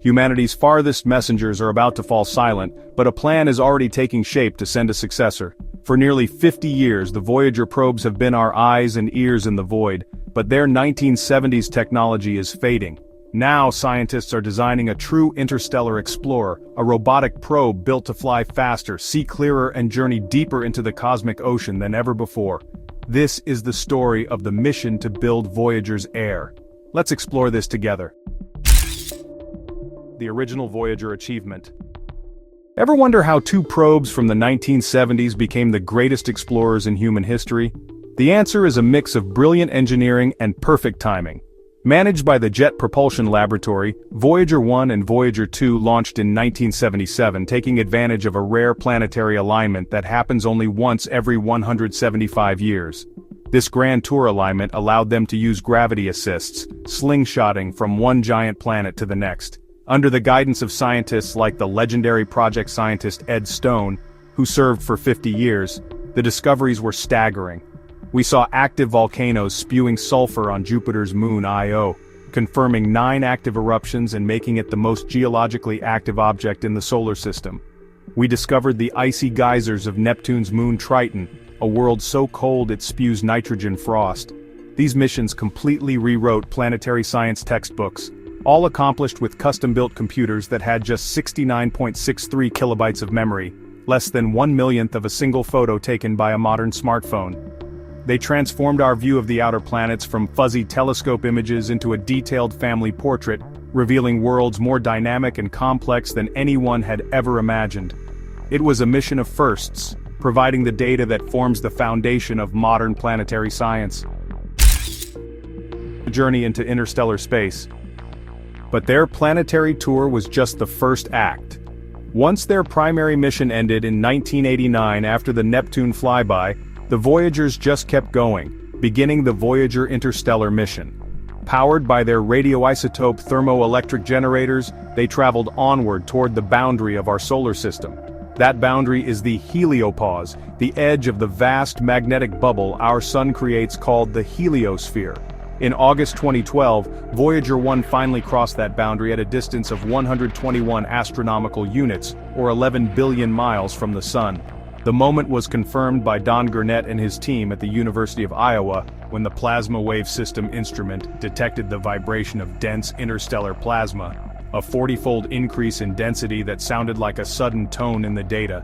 Humanity's farthest messengers are about to fall silent, but a plan is already taking shape to send a successor. For nearly 50 years, the Voyager probes have been our eyes and ears in the void, but their 1970s technology is fading. Now scientists are designing a true interstellar explorer, a robotic probe built to fly faster, see clearer and journey deeper into the cosmic ocean than ever before. This is the story of the mission to build Voyager's heir. Let's explore this together. The original Voyager achievement. Ever wonder how two probes from the 1970s became the greatest explorers in human history? The answer is a mix of brilliant engineering and perfect timing. Managed by the Jet Propulsion Laboratory, Voyager 1 and Voyager 2 launched in 1977, taking advantage of a rare planetary alignment that happens only once every 175 years. This Grand Tour alignment allowed them to use gravity assists, slingshotting from one giant planet to the next. Under the guidance of scientists like the legendary project scientist Ed Stone, who served for 50 years, the discoveries were staggering. We saw active volcanoes spewing sulfur on Jupiter's moon Io, confirming 9 active eruptions and making it the most geologically active object in the solar system. We discovered the icy geysers of Neptune's moon Triton, a world so cold it spews nitrogen frost. These missions completely rewrote planetary science textbooks, all accomplished with custom-built computers that had just 69.63 kilobytes of memory, less than 1/1,000,000th of a single photo taken by a modern smartphone. They transformed our view of the outer planets from fuzzy telescope images into a detailed family portrait, revealing worlds more dynamic and complex than anyone had ever imagined. It was a mission of firsts, providing the data that forms the foundation of modern planetary science. A journey into interstellar space. But their planetary tour was just the first act. Once their primary mission ended in 1989 after the Neptune flyby, the Voyagers just kept going, beginning the Voyager Interstellar mission. Powered by their radioisotope thermoelectric generators, they traveled onward toward the boundary of our solar system. That boundary is the heliopause, the edge of the vast magnetic bubble our sun creates called the heliosphere. In August 2012, Voyager 1 finally crossed that boundary at a distance of 121 astronomical units, or 11 billion miles from the sun. The moment was confirmed by Don Gurnett and his team at the University of Iowa when the Plasma Wave System instrument detected the vibration of dense interstellar plasma, a 40-fold increase in density that sounded like a sudden tone in the data.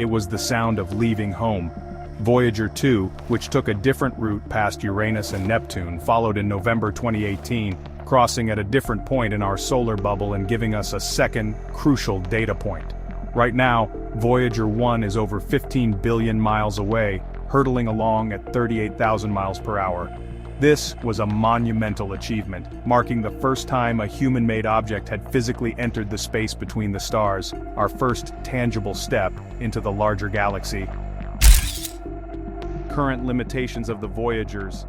It was the sound of leaving home. Voyager 2, which took a different route past Uranus and Neptune, followed in November 2018, crossing at a different point in our solar bubble and giving us a second, crucial data point. Right now, Voyager 1 is over 15 billion miles away, hurtling along at 38,000 miles per hour. This was a monumental achievement, marking the first time a human-made object had physically entered the space between the stars, our first tangible step into the larger galaxy. Current limitations of the Voyagers.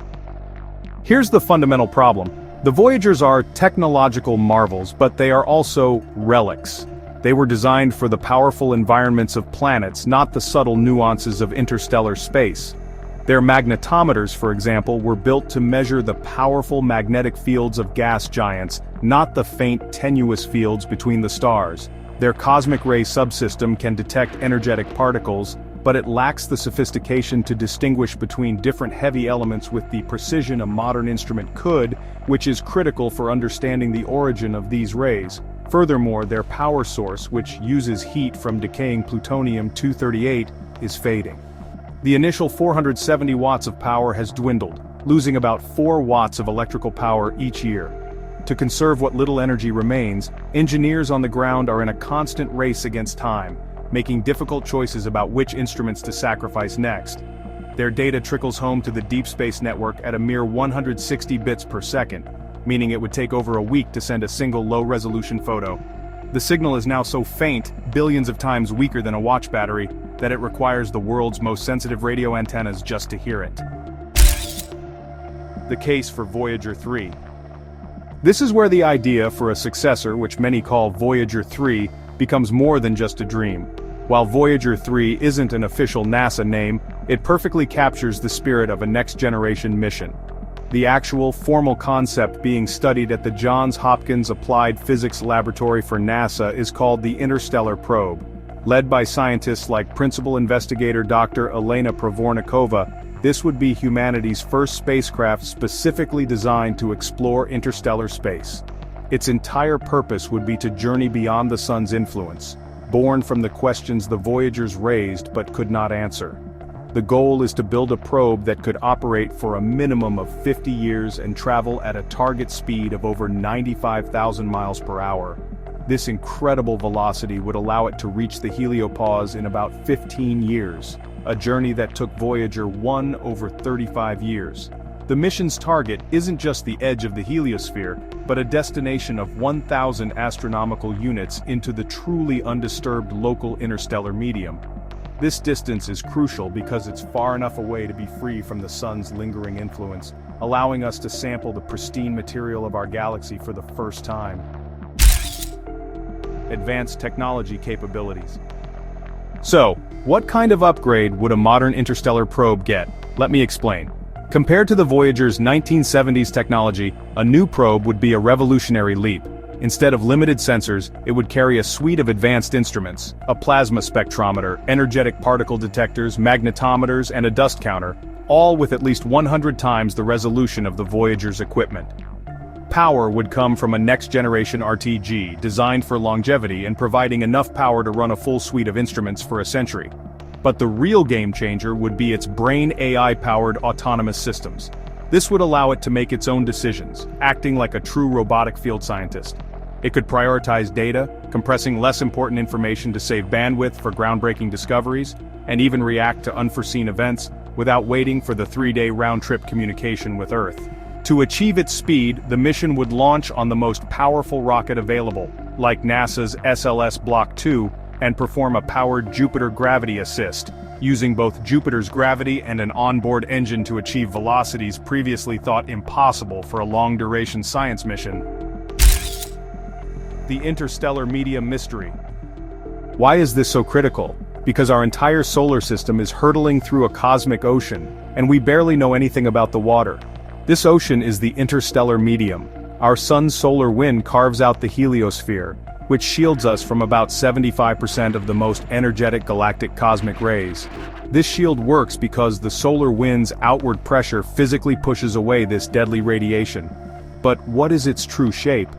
Here's the fundamental problem. The Voyagers are technological marvels, but they are also relics. They were designed for the powerful environments of planets, not the subtle nuances of interstellar space. Their magnetometers, for example, were built to measure the powerful magnetic fields of gas giants, not the faint, tenuous fields between the stars. Their cosmic ray subsystem can detect energetic particles, but it lacks the sophistication to distinguish between different heavy elements with the precision a modern instrument could, which is critical for understanding the origin of these rays. Furthermore, their power source, which uses heat from decaying plutonium-238, is fading. The initial 470 watts of power has dwindled, losing about 4 watts of electrical power each year. To conserve what little energy remains, engineers on the ground are in a constant race against time, making difficult choices about which instruments to sacrifice next. Their data trickles home to the Deep Space Network at a mere 160 bits per second, meaning it would take over a week to send a single low-resolution photo. The signal is now so faint, billions of times weaker than a watch battery, that it requires the world's most sensitive radio antennas just to hear it. The case for Voyager 3. This is where the idea for a successor, which many call Voyager 3, becomes more than just a dream. While Voyager 3 isn't an official NASA name, it perfectly captures the spirit of a next-generation mission. The actual, formal concept being studied at the Johns Hopkins Applied Physics Laboratory for NASA is called the Interstellar Probe. Led by scientists like Principal Investigator Dr. Elena Provornikova, this would be humanity's first spacecraft specifically designed to explore interstellar space. Its entire purpose would be to journey beyond the sun's influence, born from the questions the Voyagers raised but could not answer. The goal is to build a probe that could operate for a minimum of 50 years and travel at a target speed of over 95,000 miles per hour. This incredible velocity would allow it to reach the heliopause in about 15 years, a journey that took Voyager 1 over 35 years. The mission's target isn't just the edge of the heliosphere, but a destination of 1,000 astronomical units into the truly undisturbed local interstellar medium. This distance is crucial because it's far enough away to be free from the sun's lingering influence, allowing us to sample the pristine material of our galaxy for the first time. Advanced technology capabilities. So, what kind of upgrade would a modern interstellar probe get? Let me explain. Compared to the Voyager's 1970s technology, a new probe would be a revolutionary leap. Instead of limited sensors, it would carry a suite of advanced instruments, a plasma spectrometer, energetic particle detectors, magnetometers, and a dust counter, all with at least 100 times the resolution of the Voyager's equipment. Power would come from a next-generation RTG, designed for longevity and providing enough power to run a full suite of instruments for a century. But the real game-changer would be its brain AI-powered autonomous systems. This would allow it to make its own decisions, acting like a true robotic field scientist. It could prioritize data, compressing less important information to save bandwidth for groundbreaking discoveries, and even react to unforeseen events without waiting for the 3-day round-trip communication with Earth. To achieve its speed, the mission would launch on the most powerful rocket available, like NASA's SLS Block 2, and perform a powered Jupiter gravity assist, using both Jupiter's gravity and an onboard engine to achieve velocities previously thought impossible for a long-duration science mission. The interstellar medium mystery. Why is this so critical? Because our entire solar system is hurtling through a cosmic ocean, and we barely know anything about the water. This ocean is the interstellar medium. Our sun's solar wind carves out the heliosphere, which shields us from about 75% of the most energetic galactic cosmic rays. This shield works because the solar wind's outward pressure physically pushes away this deadly radiation. But what is its true shape?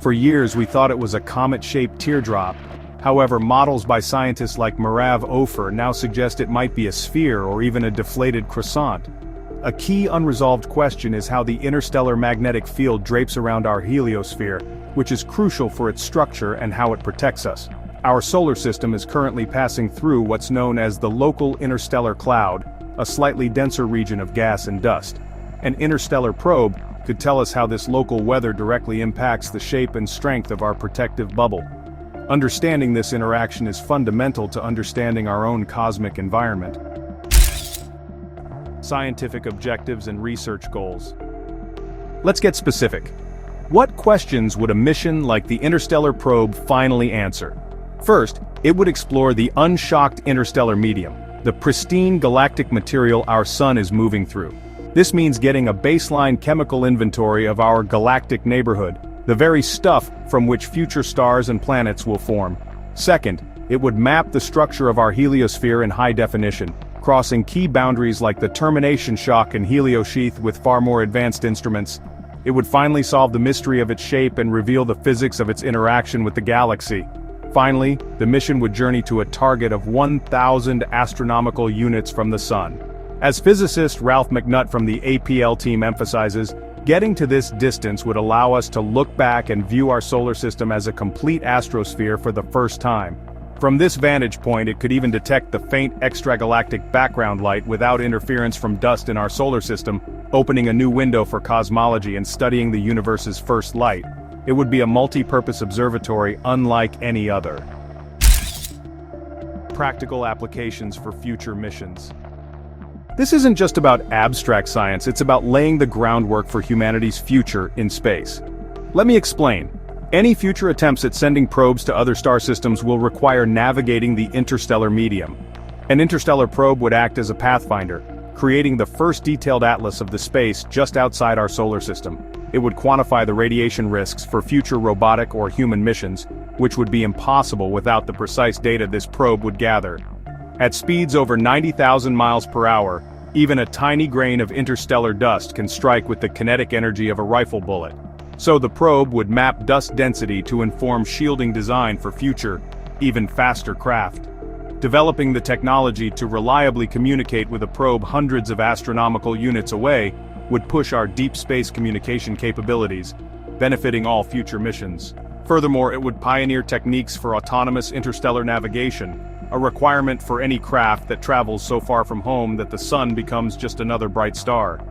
For years we thought it was a comet-shaped teardrop. However, models by scientists like Merav Ofer now suggest it might be a sphere or even a deflated croissant. A key unresolved question is how the interstellar magnetic field drapes around our heliosphere, which is crucial for its structure and how it protects us. Our solar system is currently passing through what's known as the local interstellar cloud, a slightly denser region of gas and dust. An interstellar probe could tell us how this local weather directly impacts the shape and strength of our protective bubble. Understanding this interaction is fundamental to understanding our own cosmic environment. Scientific objectives and research goals. Let's get specific. What questions would a mission like the Interstellar Probe finally answer? First, it would explore the unshocked interstellar medium, the pristine galactic material our sun is moving through. This means getting a baseline chemical inventory of our galactic neighborhood, the very stuff from which future stars and planets will form. Second, it would map the structure of our heliosphere in high definition, crossing key boundaries like the termination shock and heliosheath with far more advanced instruments. It would finally solve the mystery of its shape and reveal the physics of its interaction with the galaxy. Finally, the mission would journey to a target of 1,000 astronomical units from the sun. As physicist Ralph McNutt from the APL team emphasizes, getting to this distance would allow us to look back and view our solar system as a complete astrosphere for the first time. From this vantage point, it could even detect the faint extragalactic background light without interference from dust in our solar system, opening a new window for cosmology and studying the universe's first light. It would be a multi-purpose observatory unlike any other. Practical applications for future missions. This isn't just about abstract science, it's about laying the groundwork for humanity's future in space. Let me explain. Any future attempts at sending probes to other star systems will require navigating the interstellar medium. An interstellar probe would act as a pathfinder, creating the first detailed atlas of the space just outside our solar system. It would quantify the radiation risks for future robotic or human missions, which would be impossible without the precise data this probe would gather. At speeds over 90,000 miles per hour, even a tiny grain of interstellar dust can strike with the kinetic energy of a rifle bullet. So the probe would map dust density to inform shielding design for future, even faster craft. Developing the technology to reliably communicate with a probe hundreds of astronomical units away would push our deep space communication capabilities, benefiting all future missions. Furthermore, it would pioneer techniques for autonomous interstellar navigation, a requirement for any craft that travels so far from home that the sun becomes just another bright star.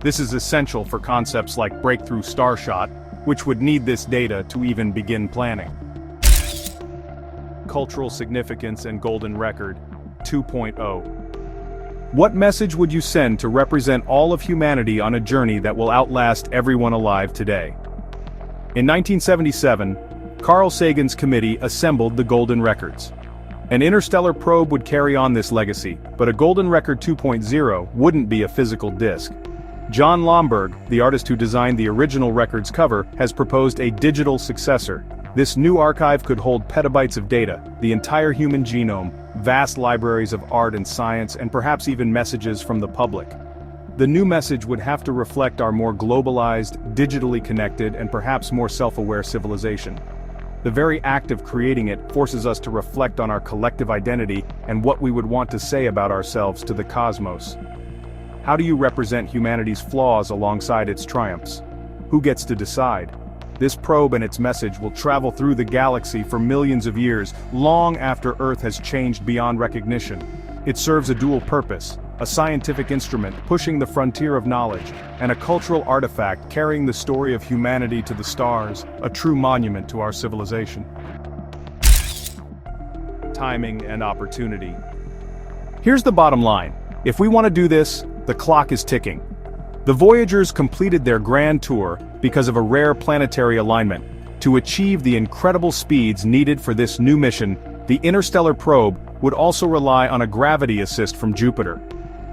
This is essential for concepts like breakthrough starshot, which would need this data to even begin planning. Cultural significance and golden record 2.0. What message would you send to represent all of humanity on a journey that will outlast everyone alive today? In 1977, Carl Sagan's committee assembled the Golden Records. An interstellar probe would carry on this legacy, but a Golden Record 2.0 wouldn't be a physical disc. John Lomberg, the artist who designed the original record's cover, has proposed a digital successor. This new archive could hold petabytes of data, the entire human genome, vast libraries of art and science, and perhaps even messages from the public. The new message would have to reflect our more globalized, digitally connected, and perhaps more self-aware civilization. The very act of creating it forces us to reflect on our collective identity and what we would want to say about ourselves to the cosmos. How do you represent humanity's flaws alongside its triumphs? Who gets to decide? This probe and its message will travel through the galaxy for millions of years, long after Earth has changed beyond recognition. It serves a dual purpose, a scientific instrument pushing the frontier of knowledge, and a cultural artifact carrying the story of humanity to the stars, a true monument to our civilization. Timing and opportunity. Here's the bottom line. If we want to do this, the clock is ticking. The Voyagers completed their grand tour because of a rare planetary alignment. To achieve the incredible speeds needed for this new mission, the interstellar probe would also rely on a gravity assist from Jupiter.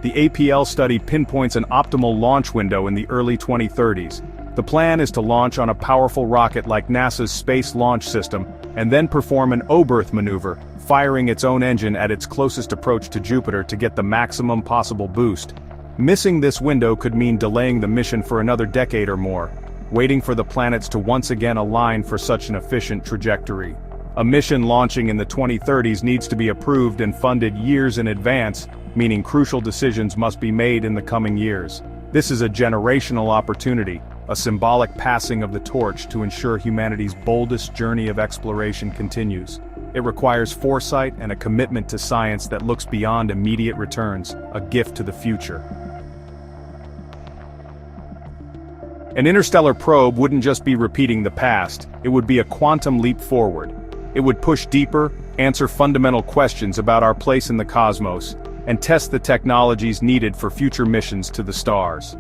The APL study pinpoints an optimal launch window in the early 2030s. The plan is to launch on a powerful rocket like NASA's Space Launch System, and then perform an O-berth maneuver, firing its own engine at its closest approach to Jupiter to get the maximum possible boost. Missing this window could mean delaying the mission for another decade or more, waiting for the planets to once again align for such an efficient trajectory. A mission launching in the 2030s needs to be approved and funded years in advance, meaning crucial decisions must be made in the coming years. This is a generational opportunity, a symbolic passing of the torch to ensure humanity's boldest journey of exploration continues. It requires foresight and a commitment to science that looks beyond immediate returns, a gift to the future. An interstellar probe wouldn't just be repeating the past, it would be a quantum leap forward. It would push deeper, answer fundamental questions about our place in the cosmos, and test the technologies needed for future missions to the stars.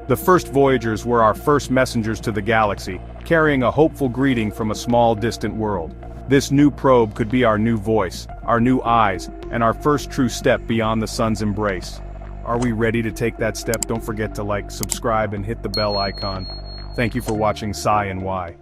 The first Voyagers were our first messengers to the galaxy, carrying a hopeful greeting from a small distant world. This new probe could be our new voice, our new eyes, and our first true step beyond the sun's embrace. Are we ready to take that step? Don't forget to like, subscribe, and hit the bell icon. Thank you for watching Sci and Why.